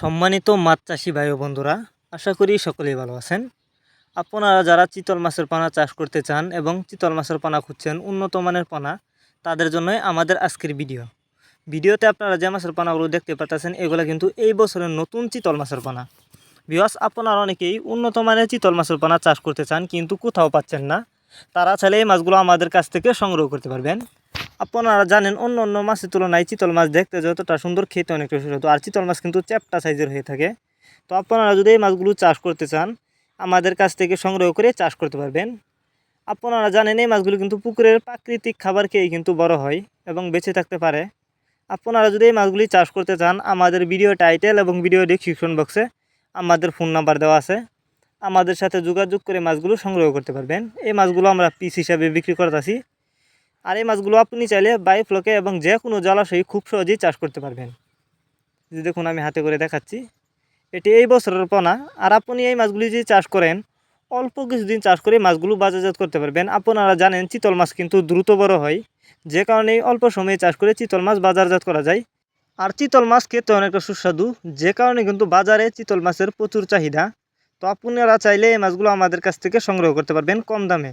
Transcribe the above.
সম্মানিত মাছ চাষি ভাই ও বন্ধুরা, আশা করি সকলেই ভালো আছেন। আপনারা যারা চিতল মাছের পোনা চাষ করতে চান এবং চিতল মাছের পোনা খুঁজছেন উন্নত মানের পোনা, তাদের জন্যই আমাদের আজকের ভিডিওতে আপনারা যে মাছের পোনাগুলো দেখতে পাচ্ছেন এগুলো কিন্তু এই বছরের নতুন চিতল মাছের পোনা। ভিউয়ার্স, আপনারা অনেকেই উন্নত মানের চিতল মাছের পোনা চাষ করতে চান কিন্তু কোথাও পাচ্ছেন না। তারা চাইলে এই মাছগুলো আমাদের কাছ থেকে সংগ্রহ করতে পারবেন। আপনারা জানেন অন্য অন্য মাছের তুলনায় চিতল মাছ দেখতে যতটা সুন্দর, খেতে অনেকটা সুস্বাদু। আর চিতল মাছ কিন্তু চ্যাপ্টা সাইজের হয়ে থাকে। তো আপনারা যদি এই মাছগুলো চাষ করতে চান আমাদের কাছ থেকে সংগ্রহ করে চাষ করতে পারবেন। আপনারা জানেন এই মাছগুলো কিন্তু পুকুরের প্রাকৃতিক খাবার খেয়েই কিন্তু বড় হয় এবং বেঁচে থাকতে পারে। আপনারা যদি এই মাছগুলি চাষ করতে চান আমাদের ভিডিও টাইটেল এবং ভিডিও ডেসক্রিপশন বক্সে আমাদের ফোন নাম্বার দেওয়া আছে। আমাদের সাথে যোগাযোগ করে মাছগুলো সংগ্রহ করতে পারবেন। এই মাছগুলো আমরা পিস হিসাবে বিক্রি করতেছি। আর এই মাছগুলো আপনি চাইলে বায়োফ্লকে এবং যে কোনো জলাশয়ে খুব সহজেই চাষ করতে পারবেন। যে দেখুন আমি হাতে করে দেখাচ্ছি, এটি এই বছরের পোনা। আর আপনি এই মাছগুলি যদি চাষ করেন অল্প কিছুদিন চাষ করে মাছগুলো বাজারজাত করতে পারবেন। আপনারা জানেন চিতল মাছ কিন্তু দ্রুত বড় হয়, যে কারণে অল্প সময়ে চাষ করে চিতল মাছ বাজারজাত করা যায়। আর চিতল মাছ খেতে অনেকটা সুস্বাদু, যে কারণে কিন্তু বাজারে চিতল মাছের প্রচুর চাহিদা। তো আপনারা চাইলে এই মাছগুলো আমাদের কাছ থেকে সংগ্রহ করতে পারবেন কম দামে।